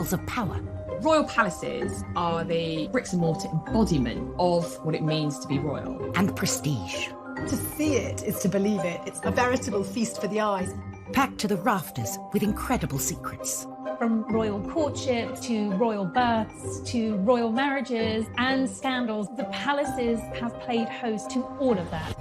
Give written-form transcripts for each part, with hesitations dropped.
levels of power. Royal palaces are the bricks and mortar embodiment of what it means to be royal. And prestige. To see it is to believe it. It's a veritable feast for the eyes. Packed to the rafters with incredible secrets. From royal courtship to royal births to royal marriages and scandals, the palaces have played host to all of that.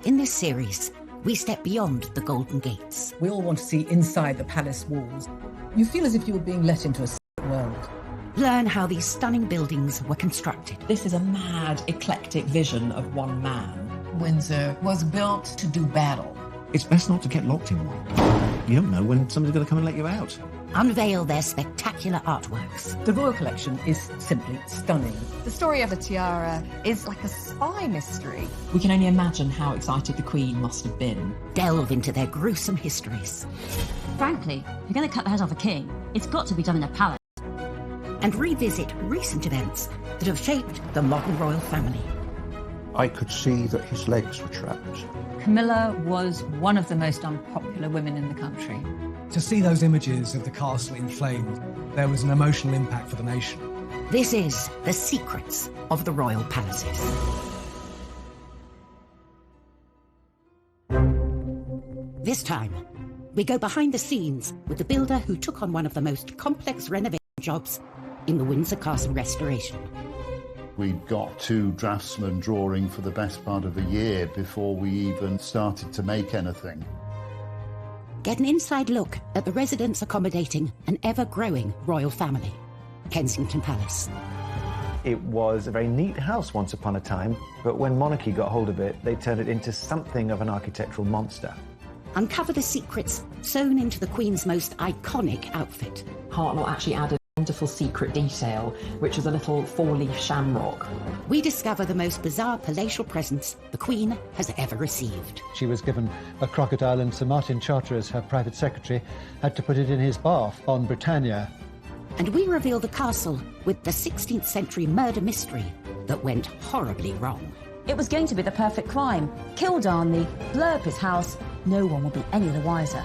In this series, we step beyond the Golden Gates. We all want to see inside the palace walls. You feel as if you were being let into a secret world. Learn how these stunning buildings were constructed. This is a mad, eclectic vision of one man. Windsor was built to do battle. It's best not to get locked in one. You don't know when somebody's going to come and let you out. Unveil their spectacular artworks. The royal collection is simply stunning. The story of the tiara is like a spy mystery. We can only imagine how excited the Queen must have been. Delve into their gruesome histories. Frankly, if you're going to cut the head off a king, it's got to be done in a palace. And revisit recent events that have shaped the modern royal family. I could see that his legs were trapped. Camilla was one of the most unpopular women in the country. To see those images of the castle in flames, there was an emotional impact for the nation. This is The Secrets of the Royal Palaces. This time, we go behind the scenes with the builder who took on one of the most complex renovation jobs in the Windsor Castle restoration. We'd got 2 draftsmen drawing for the best part of a year before we even started to make anything. Get an inside look at the residents accommodating an ever-growing royal family, Kensington Palace. It was a very neat house once upon a time, but when monarchy got hold of it, they turned it into something of an architectural monster. Uncover the secrets sewn into the Queen's most iconic outfit. Hartnell actually added a wonderful secret detail, which was a little 4-leaf shamrock. We discover the most bizarre palatial presents the Queen has ever received. She was given a crocodile, and Sir Martin Charteris, her private secretary, had to put it in his bath on Britannia. And we reveal the castle with the 16th century murder mystery that went horribly wrong. It was going to be the perfect crime. Kill Darnley, blow up his house, no one will be any the wiser.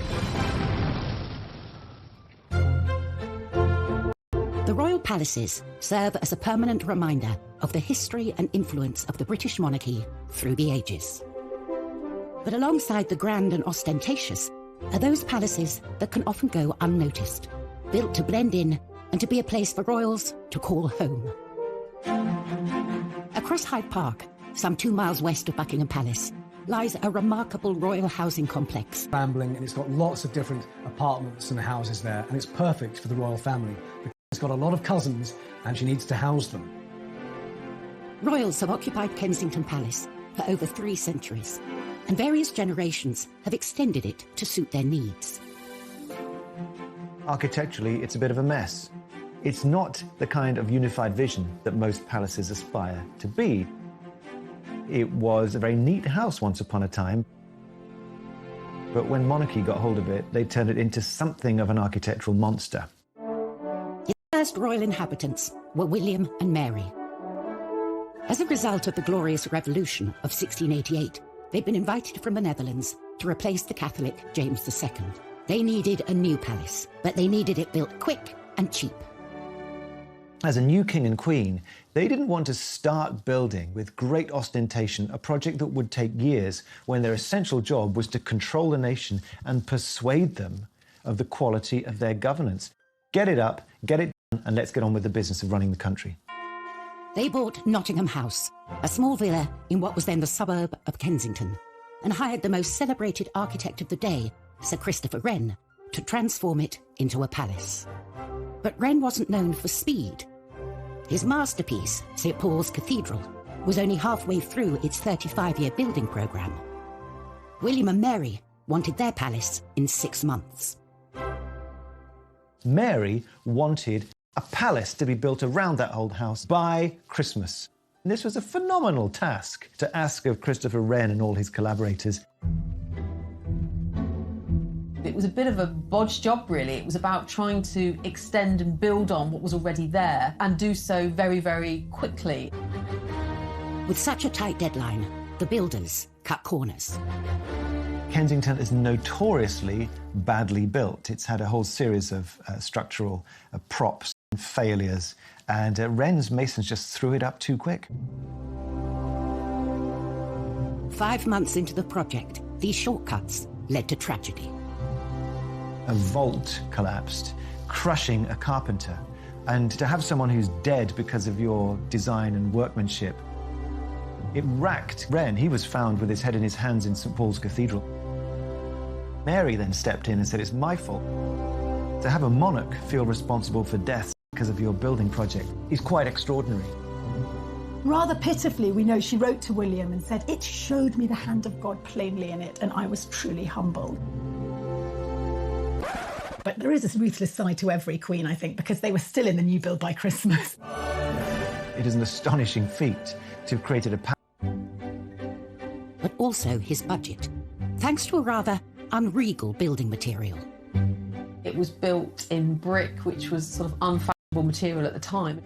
The royal palaces serve as a permanent reminder of the history and influence of the British monarchy through the ages. But alongside the grand and ostentatious are those palaces that can often go unnoticed, built to blend in and to be a place for royals to call home. Across Hyde Park, some 2 miles west of Buckingham Palace, lies a remarkable royal housing complex. Rambling, and it's got lots of different apartments and houses there, and it's perfect for the royal family. It's got a lot of cousins, and she needs to house them. Royals have occupied Kensington Palace for over 3 centuries, and various generations have extended it to suit their needs. Architecturally, it's a bit of a mess. It's not the kind of unified vision that most palaces aspire to be. It was a very neat house once upon a time, but when monarchy got hold of it, they turned it into something of an architectural monster. Its first royal inhabitants were William and Mary. As a result of the Glorious Revolution of 1688, they'd been invited from the Netherlands to replace the Catholic James II. They needed a new palace, but they needed it built quick and cheap. As a new king and queen, they didn't want to start building with great ostentation a project that would take years when their essential job was to control the nation and persuade them of the quality of their governance. Get it up, get it done, and let's get on with the business of running the country. They bought Nottingham House, a small villa in what was then the suburb of Kensington, and hired the most celebrated architect of the day, Sir Christopher Wren, to transform it into a palace. But Wren wasn't known for speed. His masterpiece, St. Paul's Cathedral, was only halfway through its 35-year building programme. William and Mary wanted their palace in 6 months. Mary wanted a palace to be built around that old house by Christmas. This was a phenomenal task to ask of Christopher Wren and all his collaborators. It was a bit of a bodge job, really. It was about trying to extend and build on what was already there and do so very, very quickly. With such a tight deadline, the builders cut corners. Kensington is notoriously badly built. It's had a whole series of structural props and failures, and Wren's masons just threw it up too quick. 5 months into the project, these shortcuts led to tragedy. A vault collapsed, crushing a carpenter. And to have someone who's dead because of your design and workmanship, it racked Wren. He was found with his head in his hands in St. Paul's Cathedral. Mary then stepped in and said, it's my fault. To have a monarch feel responsible for deaths because of your building project is quite extraordinary. Rather pitifully, we know she wrote to William and said, it showed me the hand of God plainly in it, and I was truly humbled. But there is a ruthless side to every queen, I think, because they were still in the new build by Christmas. It is an astonishing feat to have created a but also his budget, thanks to a rather unregal building material. It was built in brick, which was sort of unfashionable material at the time.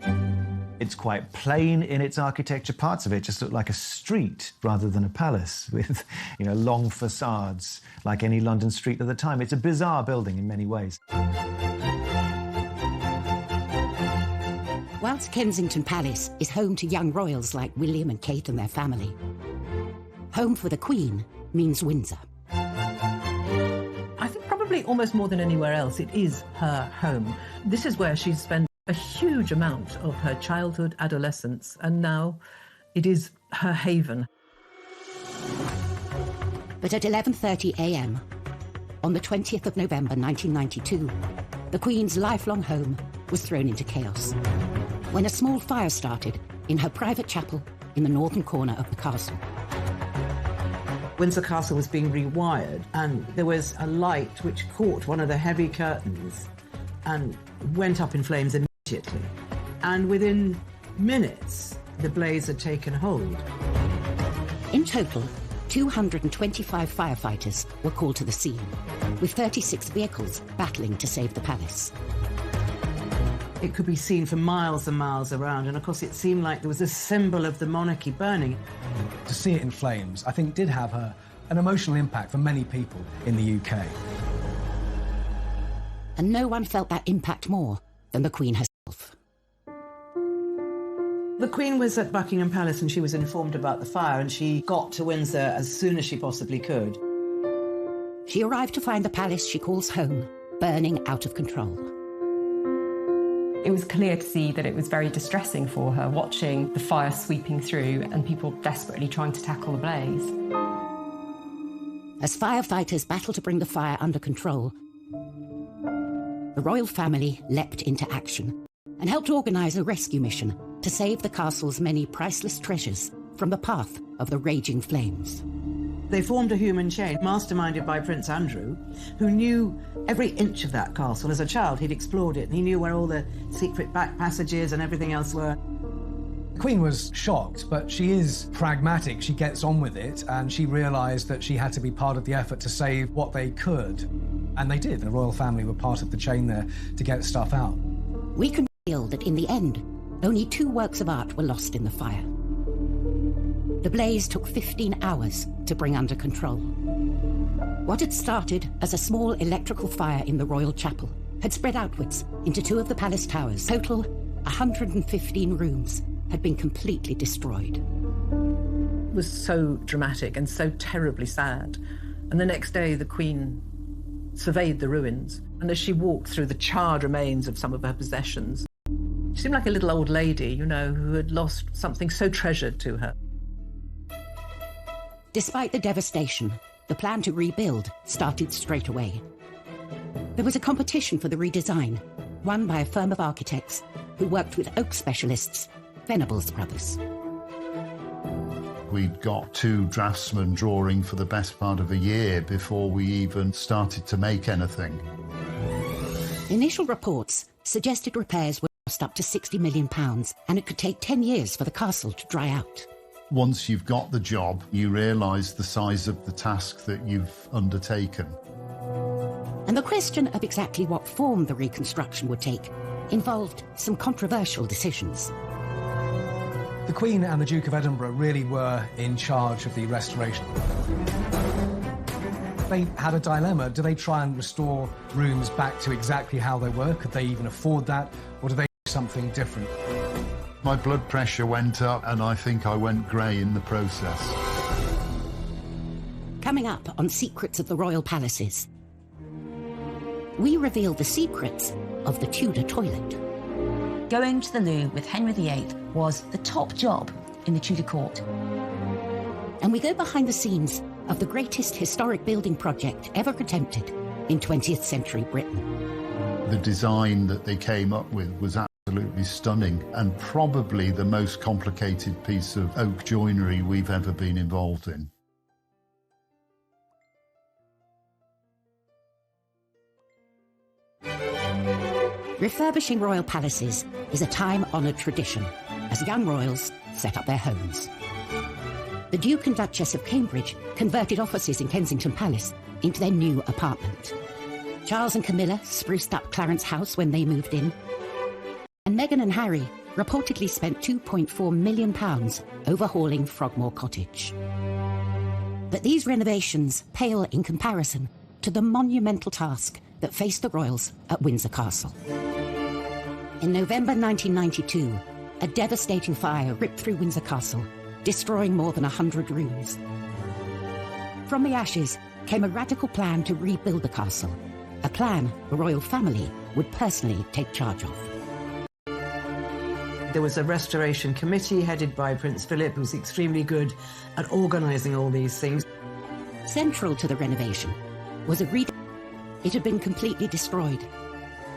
It's quite plain in its architecture. Parts of it just look like a street rather than a palace with, long facades like any London street of the time. It's a bizarre building in many ways. Whilst Kensington Palace is home to young royals like William and Kate and their family, home for the Queen means Windsor. I think probably almost more than anywhere else, it is her home. This is where she's spent a huge amount of her childhood, adolescence, and now it is her haven. But at 11:30 a.m, on the 20th of November 1992, the Queen's lifelong home was thrown into chaos when a small fire started in her private chapel in the northern corner of the castle. Windsor Castle was being rewired, and there was a light which caught one of the heavy curtains and went up in flames immediately. And within minutes, the blaze had taken hold. In total, 225 firefighters were called to the scene, with 36 vehicles battling to save the palace. It could be seen for miles and miles around, and of course it seemed like there was a symbol of the monarchy burning. To see it in flames, I think, did have an emotional impact for many people in the UK. And no one felt that impact more than the Queen herself. The Queen was at Buckingham Palace and she was informed about the fire, and she got to Windsor as soon as she possibly could. She arrived to find the palace she calls home burning out of control. It was clear to see that it was very distressing for her, watching the fire sweeping through and people desperately trying to tackle the blaze. As firefighters battled to bring the fire under control, the royal family leapt into action and helped organise a rescue mission to save the castle's many priceless treasures from the path of the raging flames. They formed a human chain, masterminded by Prince Andrew, who knew every inch of that castle. As a child, he'd explored it, and he knew where all the secret back passages and everything else were. The Queen was shocked, but she is pragmatic. She gets on with it, and she realised that she had to be part of the effort to save what they could. And they did. The royal family were part of the chain there to get stuff out. We can feel that in the end, only 2 works of art were lost in the fire. The blaze took 15 hours to bring under control. What had started as a small electrical fire in the royal chapel had spread outwards into 2 of the palace towers. Total 115 rooms had been completely destroyed. It was so dramatic and so terribly sad. And the next day, the Queen surveyed the ruins, and as she walked through the charred remains of some of her possessions, she seemed like a little old lady, who had lost something so treasured to her. Despite the devastation, the plan to rebuild started straight away. There was a competition for the redesign, won by a firm of architects who worked with oak specialists, Venables Brothers. We'd got 2 draftsmen drawing for the best part of a year before we even started to make anything. Initial reports suggested repairs would cost up to £60 million, and it could take 10 years for the castle to dry out. Once you've got the job, you realise the size of the task that you've undertaken. And the question of exactly what form the reconstruction would take involved some controversial decisions. The Queen and the Duke of Edinburgh really were in charge of the restoration. They had a dilemma. Do they try and restore rooms back to exactly how they were? Could they even afford that? Or do they do something different? My blood pressure went up and I think I went grey in the process. Coming up on Secrets of the Royal Palaces, we reveal the secrets of the Tudor toilet. Going to the loo with Henry VIII was the top job in the Tudor court. And we go behind the scenes of the greatest historic building project ever attempted in 20th century Britain. The design that they came up with was absolutely stunning and probably the most complicated piece of oak joinery we've ever been involved in. Refurbishing royal palaces is a time-honoured tradition as young royals set up their homes. The Duke and Duchess of Cambridge converted offices in Kensington Palace into their new apartment. Charles and Camilla spruced up Clarence House when they moved in. And Meghan and Harry reportedly spent £2.4 million overhauling Frogmore Cottage. But these renovations pale in comparison to the monumental task that faced the royals at Windsor Castle. In November 1992, a devastating fire ripped through Windsor Castle, destroying more than 100 rooms. From the ashes came a radical plan to rebuild the castle, a plan the royal family would personally take charge of. There was a restoration committee headed by Prince Philip, who was extremely good at organising all these things. Central to the renovation was a It had been completely destroyed.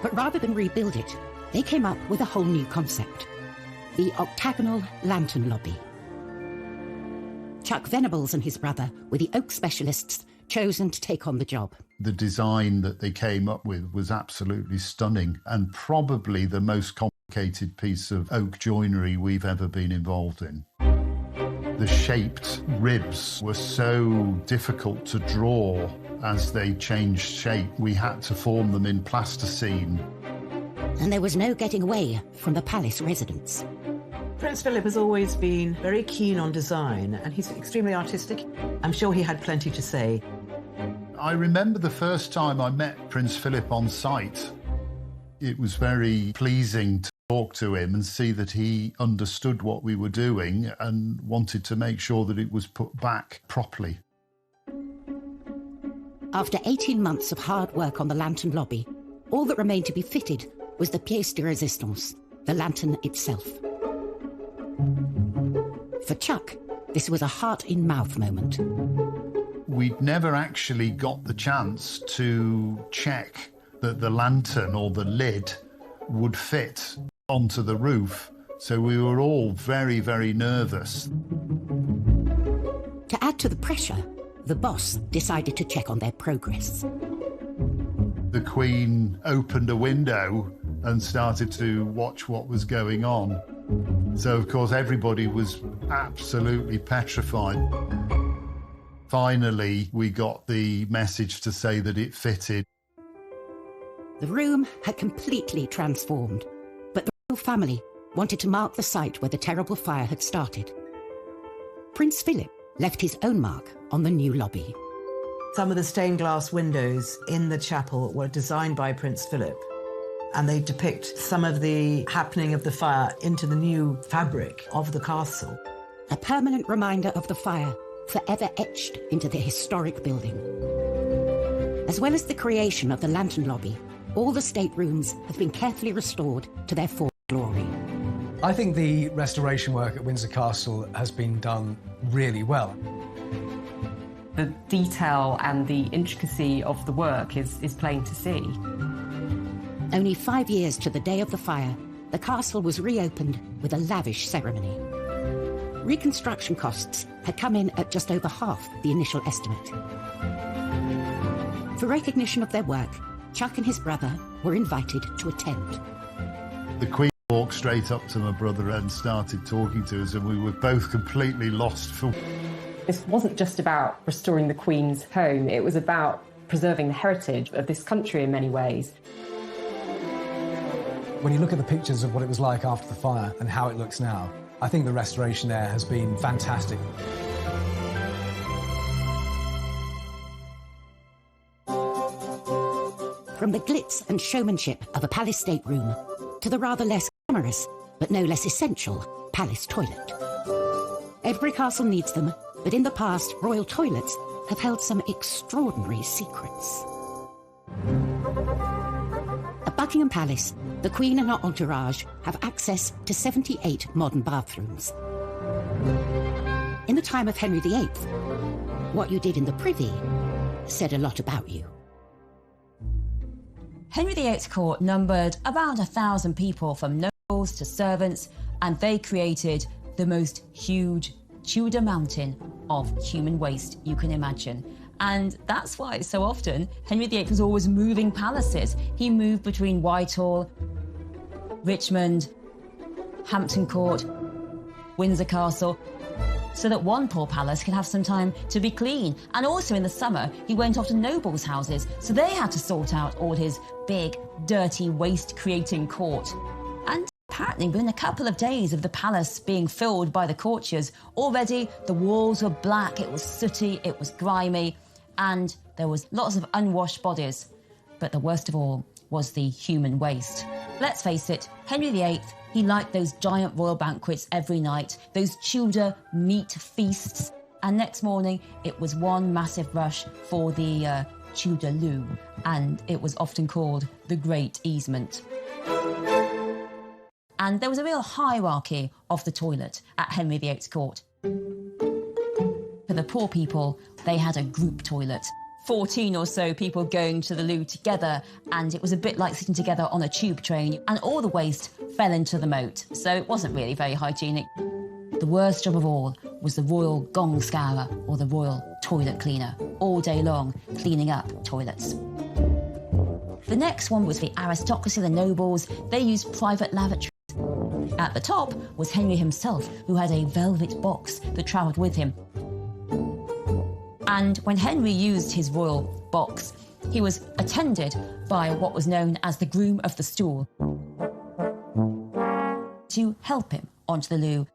But rather than rebuild it, they came up with a whole new concept: the octagonal lantern lobby. Chuck Venables and his brother were the oak specialists chosen to take on the job. The design that they came up with was absolutely stunning and probably the most complicated piece of oak joinery we've ever been involved in. The shaped ribs were so difficult to draw as they changed shape. We had to form them in plasticine. And there was no getting away from the palace residents. Prince Philip has always been very keen on design, and he's extremely artistic. I'm sure he had plenty to say. I remember the first time I met Prince Philip on site. It was very pleasing to talk to him and see that he understood what we were doing and wanted to make sure that it was put back properly. After 18 months of hard work on the lantern lobby, all that remained to be fitted was the pièce de résistance, the lantern itself. For Chuck, this was a heart-in-mouth moment. We'd never actually got the chance to check that the lantern or the lid would fit onto the roof, so we were all very, very nervous. To add to the pressure, the boss decided to check on their progress. The Queen opened a window and started to watch what was going on. So, of course, everybody was absolutely petrified. Finally, we got the message to say that it fitted. The room had completely transformed, but the royal family wanted to mark the site where the terrible fire had started. Prince Philip left his own mark on the new lobby. Some of the stained glass windows in the chapel were designed by Prince Philip, and they depict some of the happening of the fire into the new fabric of the castle. A permanent reminder of the fire, forever etched into the historic building. As well as the creation of the lantern lobby, all the staterooms have been carefully restored to their former glory. I think the restoration work at Windsor Castle has been done really well. The detail and the intricacy of the work is plain to see. Only 5 years to the day of the fire, the castle was reopened with a lavish ceremony. Reconstruction costs had come in at just over half the initial estimate. For recognition of their work, Chuck and his brother were invited to attend. The Queen walked straight up to my brother and started talking to us, and we were both completely lost for... This wasn't just about restoring the Queen's home, it was about preserving the heritage of this country in many ways. When you look at the pictures of what it was like after the fire and how it looks now, I think the restoration there has been fantastic. From the glitz and showmanship of a palace stateroom to the rather less glamorous, but no less essential, palace toilet. Every castle needs them, but in the past, royal toilets have held some extraordinary secrets. At Buckingham Palace, the Queen and her entourage have access to 78 modern bathrooms. In the time of Henry VIII, what you did in the privy said a lot about you. Henry VIII's court numbered around 1,000 people, from nobles to servants, and they created the most huge Tudor mountain of human waste you can imagine. And that's why so often Henry VIII was always moving palaces. He moved between Whitehall, Richmond, Hampton Court, Windsor Castle, so that one poor palace can have some time to be clean. And also in the summer, he went off to nobles' houses, so they had to sort out all his big, dirty, waste-creating court. And apparently, within a couple of days of the palace being filled by the courtiers, already the walls were black, it was sooty, it was grimy, and there was lots of unwashed bodies. But the worst of all was the human waste. Let's face it, Henry VIII, he liked those giant royal banquets every night, those Tudor meat feasts, and next morning it was one massive rush for the Tudor loo, and it was often called the Great Easement. And there was a real hierarchy of the toilet at Henry VIII's court. For the poor people, they had a group toilet. 14 or so people going to the loo together, and it was a bit like sitting together on a tube train, and all the waste fell into the moat, so it wasn't really very hygienic. The worst job of all was the royal gong scourer, or the royal toilet cleaner, all day long cleaning up toilets. The next one was the aristocracy, the nobles. They used private lavatories. At the top was Henry himself, who had a velvet box that travelled with him. And when Henry used his royal box, he was attended by what was known as the groom of the stool to help him onto the loo,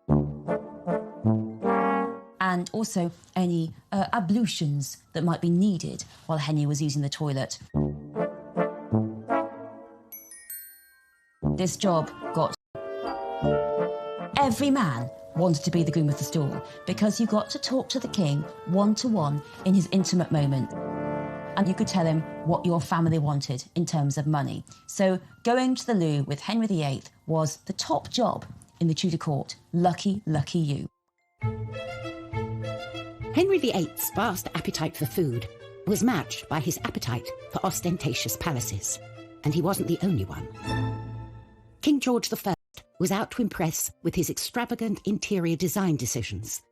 and also any ablutions that might be needed while Henry was using the toilet. This job got... Every man wanted to be the groom of the stool, because you got to talk to the king one-to-one in his intimate moment, and you could tell him what your family wanted in terms of money. So going to the loo with Henry VIII was the top job in the Tudor court. Lucky, lucky you. Henry VIII's vast appetite for food was matched by his appetite for ostentatious palaces, and he wasn't the only one. King George I was out to impress with his extravagant interior design decisions.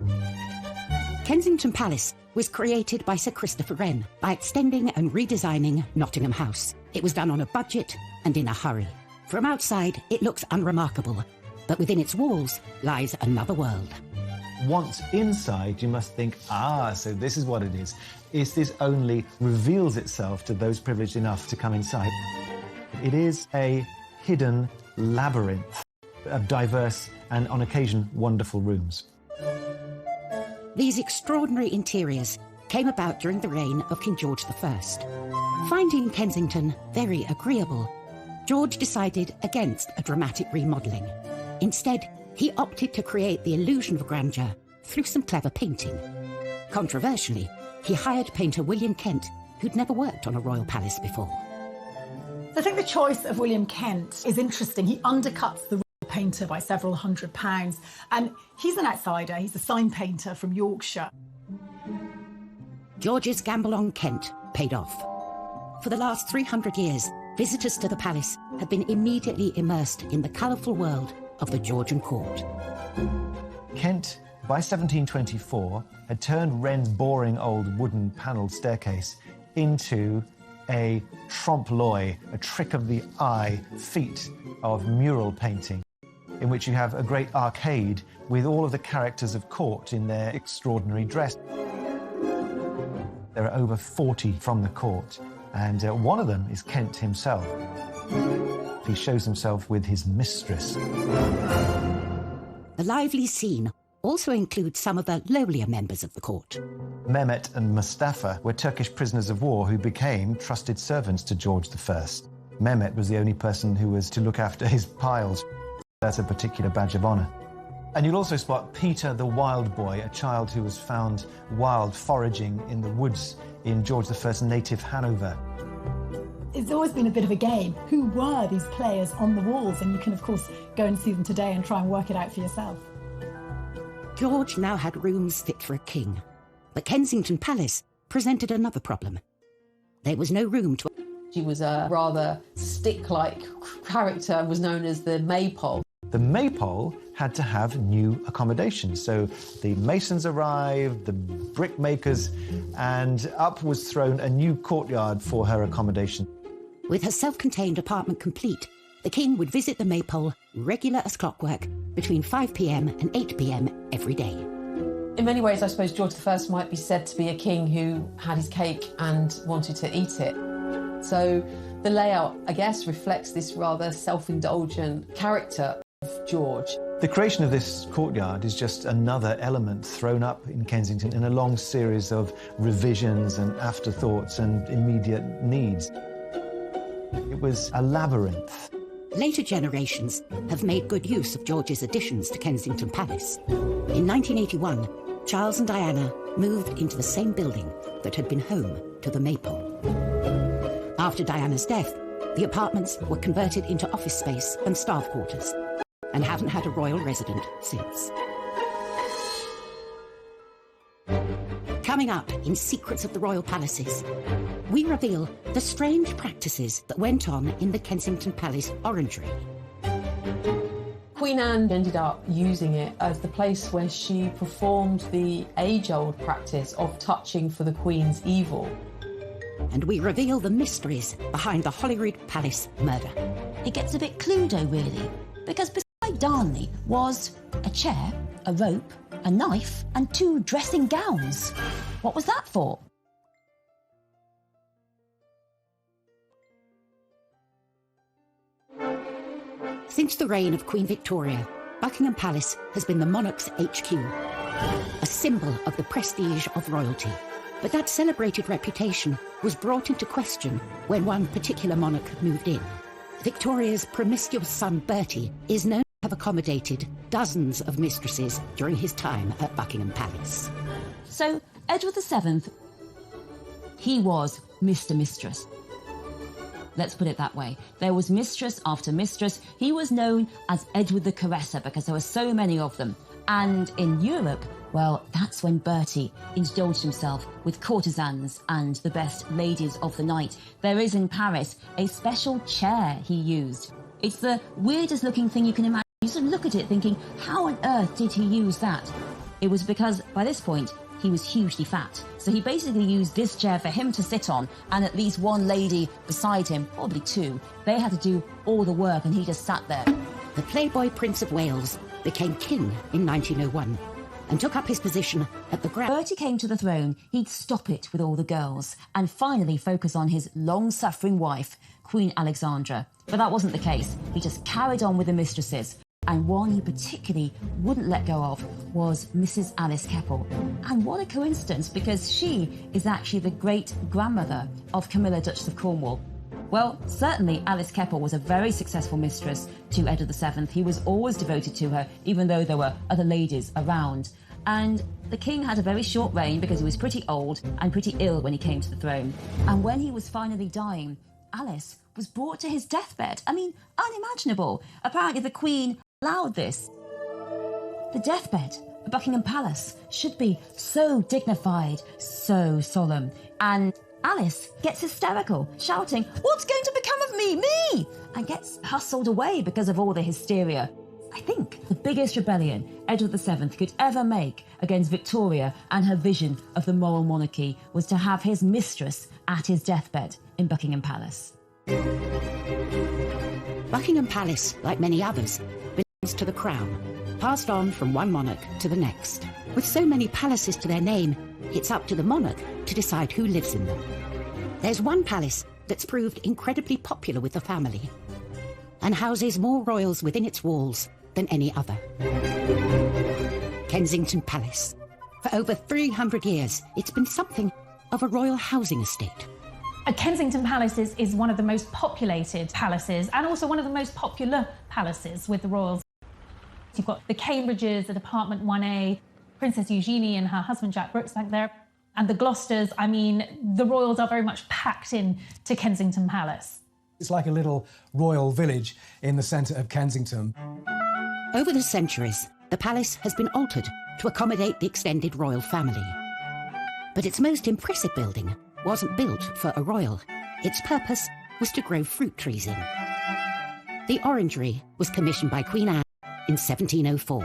Kensington Palace was created by Sir Christopher Wren by extending and redesigning Nottingham House. It was done on a budget and in a hurry. From outside, it looks unremarkable, but within its walls lies another world. Once inside, you must think, so this is what it is. This only reveals itself to those privileged enough to come inside. It is a hidden labyrinth of diverse and, on occasion, wonderful rooms. These extraordinary interiors came about during the reign of King George I. Finding Kensington very agreeable, George decided against a dramatic remodelling. Instead, he opted to create the illusion of grandeur through some clever painting. Controversially, he hired painter William Kent, who'd never worked on a royal palace before. I think the choice of William Kent is interesting. He undercuts the painter by several £100s, and he's an outsider. He's a sign painter from Yorkshire. George's gamble on Kent paid off. For the last 300 years, visitors to the palace had been immediately immersed in the colourful world of the Georgian court. Kent, by 1724, had turned Wren's boring old wooden panelled staircase into a trompe-l'oeil, a trick of the eye feat of mural painting, in which you have a great arcade with all of the characters of court in their extraordinary dress. There are over 40 from the court, and one of them is Kent himself. He shows himself with his mistress. The lively scene also includes some of the lowlier members of the court. Mehmet and Mustafa were Turkish prisoners of war who became trusted servants to George I. Mehmet was the only person who was to look after his piles. That's a particular badge of honour. And you'll also spot Peter the Wild Boy, a child who was found wild foraging in the woods in George I's native Hanover. It's always been a bit of a game. Who were these players on the walls? And you can, of course, go and see them today and try and work it out for yourself. George now had rooms fit for a king, but Kensington Palace presented another problem. There was no room to... She was a rather stick-like character and was known as the Maypole. The Maypole had to have new accommodation, so the masons arrived, the brickmakers, and up was thrown a new courtyard for her accommodation. With her self-contained apartment complete, the king would visit the Maypole, regular as clockwork, between 5 p.m. and 8 p.m. every day. In many ways, I suppose George I might be said to be a king who had his cake and wanted to eat it. So the layout, I guess, reflects this rather self-indulgent character of George. The creation of this courtyard is just another element thrown up in Kensington in a long series of revisions and afterthoughts and immediate needs. It was a labyrinth. Later generations have made good use of George's additions to Kensington Palace. In 1981, Charles and Diana moved into the same building that had been home to the Maypole. After Diana's death, the apartments were converted into office space and staff quarters, and haven't had a royal resident since. Coming up in Secrets of the Royal Palaces, we reveal the strange practices that went on in the Kensington Palace orangery. Queen Anne ended up using it as the place where she performed the age-old practice of touching for the Queen's evil. And we reveal the mysteries behind the Holyrood Palace murder. It gets a bit Cluedo, really, because beside Darnley was a chair, a rope, a knife, and 2 dressing gowns. What was that for? Since the reign of Queen Victoria, Buckingham Palace has been the monarch's HQ, a symbol of the prestige of royalty. But that celebrated reputation was brought into question when one particular monarch moved in. Victoria's promiscuous son Bertie is known to have accommodated dozens of mistresses during his time at Buckingham Palace. So, Edward VII, he was Mr. Mistress. Let's put it that way. There was mistress after mistress. He was known as Edward the Caresser because there were so many of them. And in Europe, well, that's when Bertie indulged himself with courtesans and the best ladies of the night. There is in Paris a special chair he used. It's the weirdest looking thing you can imagine. You sort of look at it thinking, how on earth did he use that? It was because, by this point, he was hugely fat. So he basically used this chair for him to sit on and at least one lady beside him, probably 2. They had to do all the work and he just sat there. The Playboy Prince of Wales became king in 1901 and took up his position at the ground. Bertie came to the throne, he'd stop it with all the girls and finally focus on his long-suffering wife, Queen Alexandra. But that wasn't the case. He just carried on with the mistresses. And one he particularly wouldn't let go of was Mrs. Alice Keppel. And what a coincidence, because she is actually the great-grandmother of Camilla, Duchess of Cornwall. Well, certainly Alice Keppel was a very successful mistress to Edward VII. He was always devoted to her, even though there were other ladies around. And the king had a very short reign because he was pretty old and pretty ill when he came to the throne. And when he was finally dying, Alice was brought to his deathbed. I mean, unimaginable. Apparently the Queen allowed this. The deathbed at Buckingham Palace should be so dignified, so solemn. And Alice gets hysterical, shouting, "What's going to become of me? Me!" and gets hustled away because of all the hysteria. I think the biggest rebellion Edward VII could ever make against Victoria and her vision of the moral monarchy was to have his mistress at his deathbed in Buckingham Palace. Buckingham Palace, like many others, belongs to the Crown, passed on from one monarch to the next. With so many palaces to their name, it's up to the monarch to decide who lives in them. There's one palace that's proved incredibly popular with the family and houses more royals within its walls than any other. Kensington Palace. For over 300 years, it's been something of a royal housing estate. Kensington Palace is one of the most populated palaces and also one of the most popular palaces with the royals. You've got the Cambridges at apartment 1A, Princess Eugenie and her husband Jack Brooks back there, and the Gloucesters. I mean, the royals are very much packed in to Kensington Palace. It's like a little royal village in the centre of Kensington. Over the centuries, the palace has been altered to accommodate the extended royal family. But its most impressive building wasn't built for a royal. Its purpose was to grow fruit trees in. The orangery was commissioned by Queen Anne in 1704.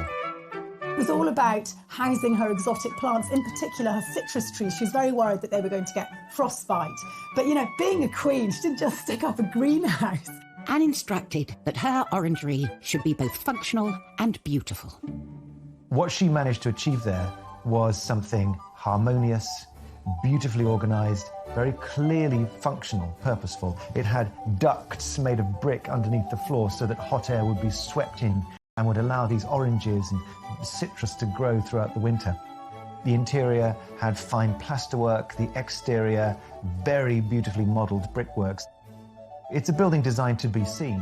It was all about housing her exotic plants, in particular her citrus trees. She was very worried that they were going to get frostbite. But, you know, being a queen, she didn't just stick up a greenhouse. Anne instructed that her orangery should be both functional and beautiful. What she managed to achieve there was something harmonious, beautifully organised, very clearly functional, purposeful. It had ducts made of brick underneath the floor so that hot air would be swept in and would allow these oranges and citrus to grow throughout the winter. The interior had fine plasterwork, the exterior very beautifully modelled brickworks. It's a building designed to be seen.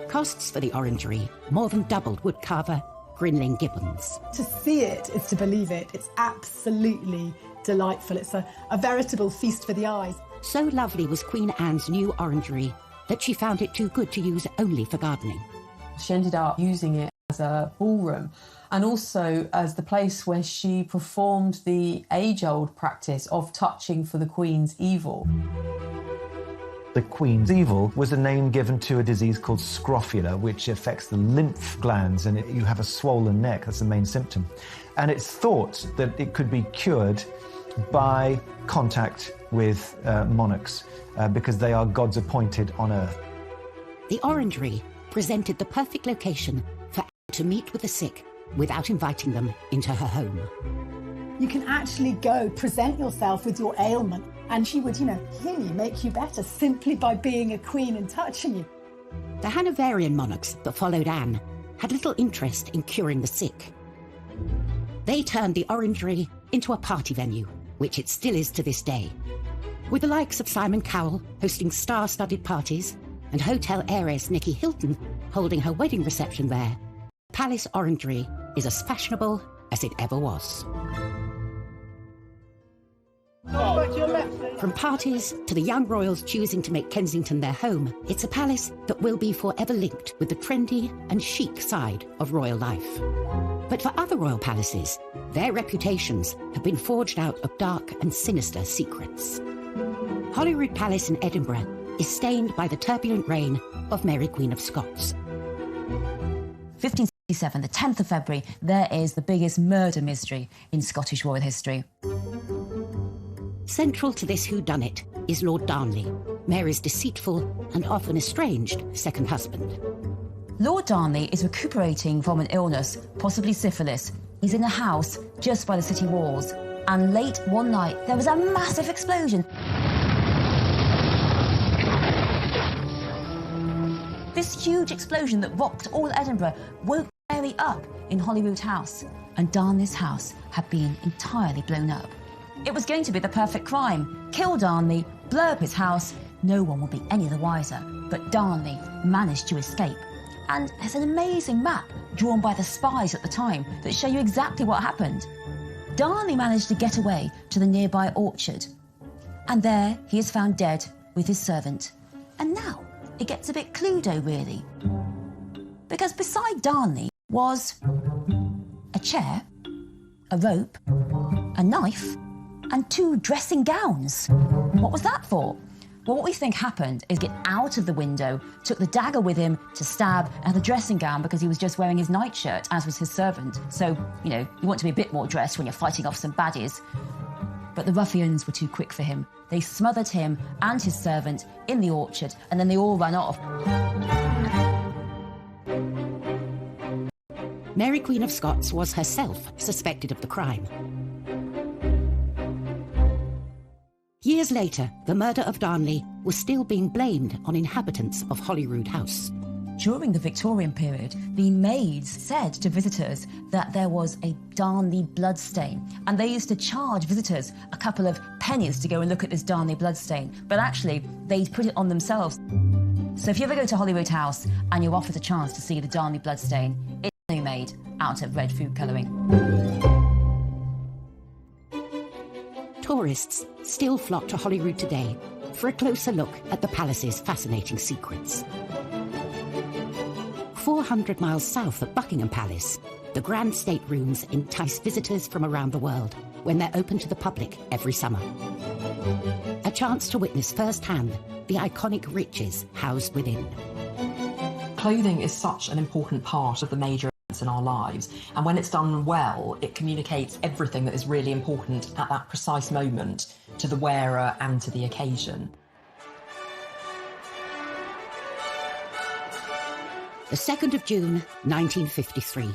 Costs for the orangery more than doubled woodcarver Grinling Gibbons. To see it is to believe it. It's absolutely delightful. It's a veritable feast for the eyes. So lovely was Queen Anne's new orangery that she found it too good to use only for gardening. She ended up using it as a ballroom and also as the place where she performed the age-old practice of touching for the Queen's evil. The Queen's evil was a name given to a disease called scrofula, which affects the lymph glands, and you have a swollen neck. That's the main symptom. And it's thought that it could be cured by contact with monarchs because they are gods appointed on earth. The orangery presented the perfect location for Anne to meet with the sick without inviting them into her home. You can actually go present yourself with your ailment and she would, heal you, make you better simply by being a queen and touching you. The Hanoverian monarchs that followed Anne had little interest in curing the sick. They turned the orangery into a party venue, which it still is to this day. With the likes of Simon Cowell hosting star-studded parties and hotel heiress Nicky Hilton holding her wedding reception there, Palace Orangery is as fashionable as it ever was. From parties to the young royals choosing to make Kensington their home, it's a palace that will be forever linked with the trendy and chic side of royal life. But for other royal palaces, their reputations have been forged out of dark and sinister secrets. Holyrood Palace in Edinburgh is stained by the turbulent reign of Mary Queen of Scots. 1567, the 10th of February, there is the biggest murder mystery in Scottish royal history. Central to this whodunit is Lord Darnley, Mary's deceitful and often estranged second husband. Lord Darnley is recuperating from an illness, possibly syphilis. He's in a house just by the city walls, and late one night there was a massive explosion. This huge explosion that rocked all Edinburgh woke Mary up in Holyrood House, and Darnley's house had been entirely blown up. It was going to be the perfect crime. Kill Darnley, blow up his house, no one will be any the wiser. But Darnley managed to escape. And there's an amazing map drawn by the spies at the time that show you exactly what happened. Darnley managed to get away to the nearby orchard. And there he is found dead with his servant. And now it gets a bit Cluedo, really. Because beside Darnley was a chair, a rope, a knife, and 2 dressing gowns. What was that for? Well, what we think happened is get out of the window, took the dagger with him to stab, and the dressing gown because he was just wearing his nightshirt, as was his servant. So, you want to be a bit more dressed when you're fighting off some baddies. But the ruffians were too quick for him. They smothered him and his servant in the orchard, and then they all ran off. Mary Queen of Scots was herself suspected of the crime. Years later, the murder of Darnley was still being blamed on inhabitants of Holyrood House. During the Victorian period, the maids said to visitors that there was a Darnley bloodstain, and they used to charge visitors a couple of pennies to go and look at this Darnley bloodstain, but actually they'd put it on themselves. So if you ever go to Holyrood House and you're offered a chance to see the Darnley bloodstain, it's only made out of red food colouring. Tourists still flock to Holyrood today for a closer look at the palace's fascinating secrets. 400 miles south of Buckingham Palace, the grand staterooms entice visitors from around the world when they're open to the public every summer. A chance to witness firsthand the iconic riches housed within. Clothing is such an important part of the major events in our lives, and when it's done well, it communicates everything that is really important at that precise moment to the wearer and to the occasion. The 2nd of June, 1953,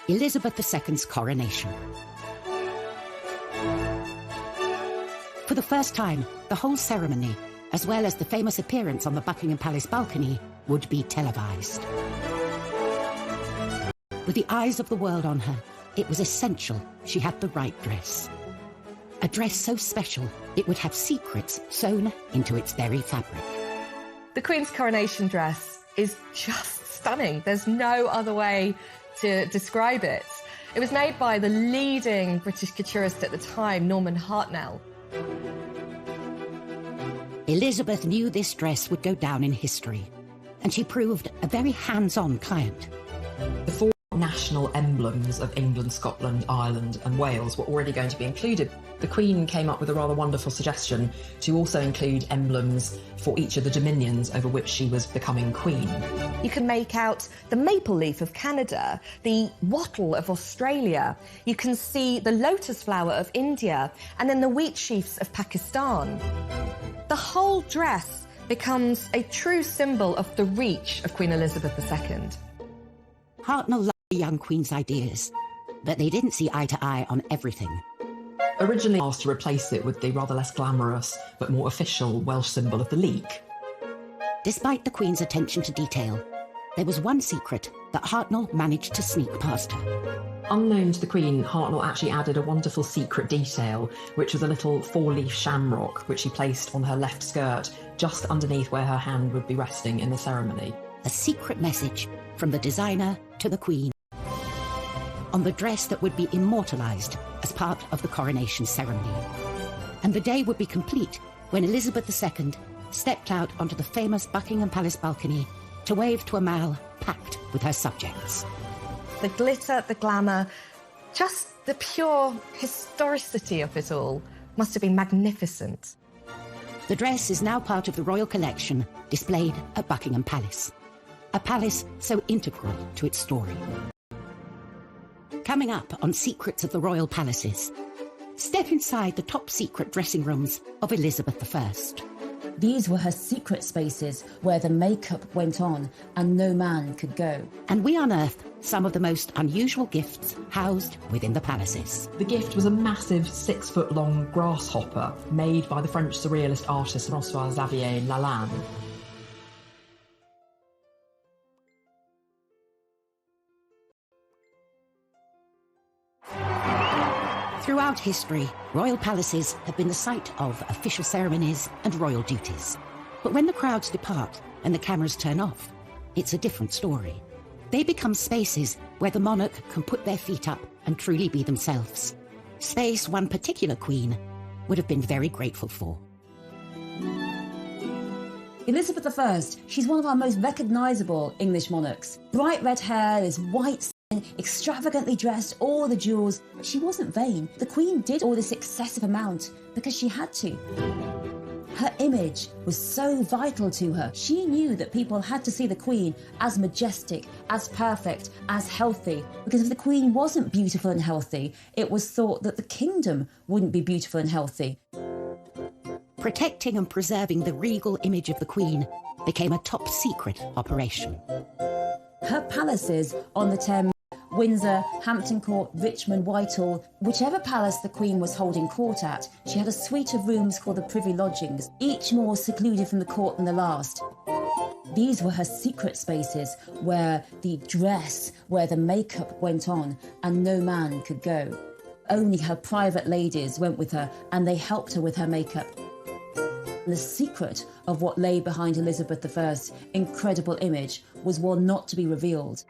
Elizabeth II's coronation. For the first time, the whole ceremony, as well as the famous appearance on the Buckingham Palace balcony, would be televised. With the eyes of the world on her, it was essential she had the right dress. A dress so special, it would have secrets sewn into its very fabric. The Queen's coronation dress is just stunning. There's no other way to describe it. It was made by the leading British couturist at the time, Norman Hartnell. Elizabeth knew this dress would go down in history, and she proved a very hands-on client. The four national emblems of England, Scotland, Ireland and Wales were already going to be included. The Queen came up with a rather wonderful suggestion to also include emblems for each of the dominions over which she was becoming Queen. You can make out the maple leaf of Canada, the wattle of Australia. You can see the lotus flower of India, and then the wheat sheaves of Pakistan. The whole dress becomes a true symbol of the reach of Queen Elizabeth II. Hartnell loved the young Queen's ideas, but they didn't see eye to eye on everything. Originally asked to replace it with the rather less glamorous but more official Welsh symbol of the leek. Despite the Queen's attention to detail, there was one secret that Hartnell managed to sneak past her. Unknown to the Queen, Hartnell actually added a wonderful secret detail, which was a little 4-leaf shamrock which she placed on her left skirt, just underneath where her hand would be resting in the ceremony. A secret message from the designer to the Queen on the dress that would be immortalised as part of the coronation ceremony. And the day would be complete when Elizabeth II stepped out onto the famous Buckingham Palace balcony to wave to a mall packed with her subjects. The glitter, the glamour, just the pure historicity of it all must have been magnificent. The dress is now part of the royal collection displayed at Buckingham Palace, a palace so integral to its story. Coming up on Secrets of the Royal Palaces, step inside the top secret dressing rooms of Elizabeth I. These were her secret spaces where the makeup went on and no man could go. And we unearthed some of the most unusual gifts housed within the palaces. The gift was a massive 6-foot-long grasshopper made by the French surrealist artist François-Xavier Lalande. Throughout history, royal palaces have been the site of official ceremonies and royal duties. But when the crowds depart and the cameras turn off, it's a different story. They become spaces where the monarch can put their feet up and truly be themselves. Space one particular queen would have been very grateful for. Elizabeth I, she's one of our most recognisable English monarchs. Bright red hair, this white skin, extravagantly dressed, all the jewels. She wasn't vain. The Queen did all this excessive amount because she had to. Her image was so vital to her. She knew that people had to see the Queen as majestic, as perfect, as healthy. Because if the Queen wasn't beautiful and healthy, it was thought that the kingdom wouldn't be beautiful and healthy. Protecting and preserving the regal image of the Queen became a top-secret operation. Her palaces on the Thames, Windsor, Hampton Court, Richmond, Whitehall, whichever palace the Queen was holding court at, she had a suite of rooms called the Privy Lodgings, each more secluded from the court than the last. These were her secret spaces where the dress, where the makeup went on, and no man could go. Only her private ladies went with her, and they helped her with her makeup. The secret of what lay behind Elizabeth I's incredible image was one not to be revealed.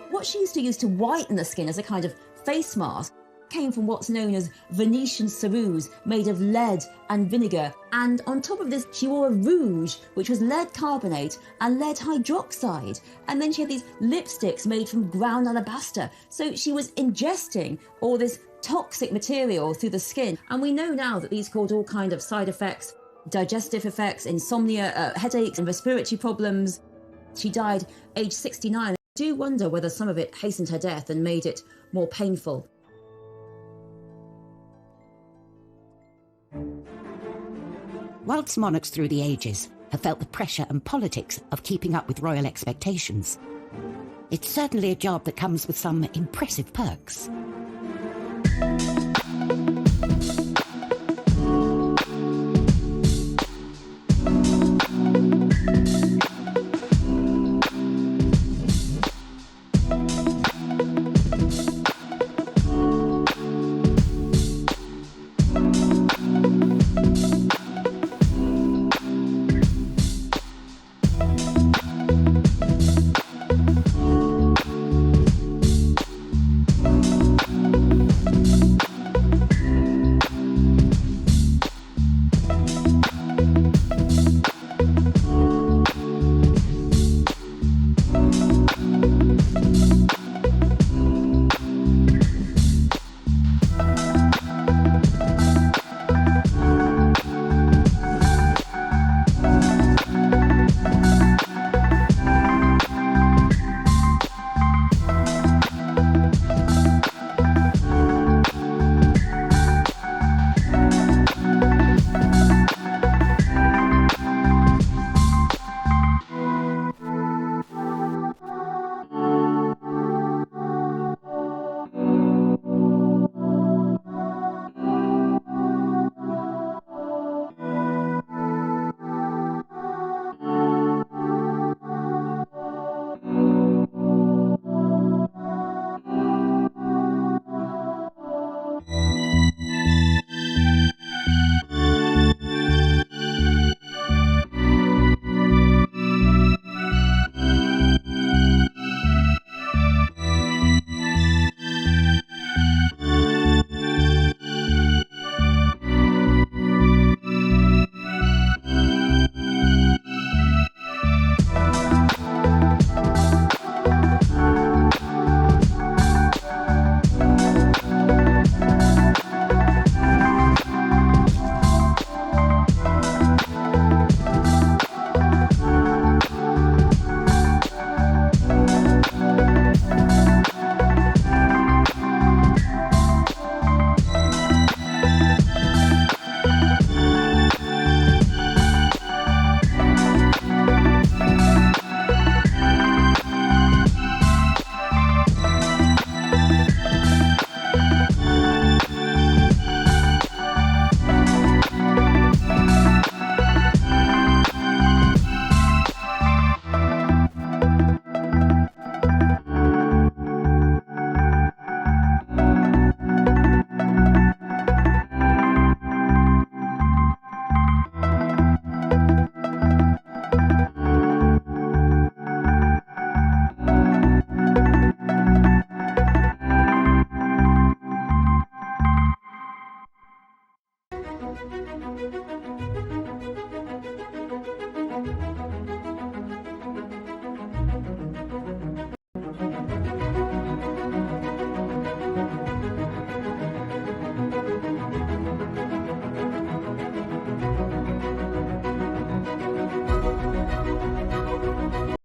What she used to use to whiten the skin as a kind of face mask came from what's known as Venetian ceruse, made of lead and vinegar. And on top of this, she wore a rouge, which was lead carbonate and lead hydroxide. And then she had these lipsticks made from ground alabaster. So she was ingesting all this toxic material through the skin. And we know now that these caused all kinds of side effects, digestive effects, insomnia, headaches and respiratory problems. She died aged 69. I do wonder whether some of it hastened her death and made it more painful. Whilst monarchs through the ages have felt the pressure and politics of keeping up with royal expectations, it's certainly a job that comes with some impressive perks.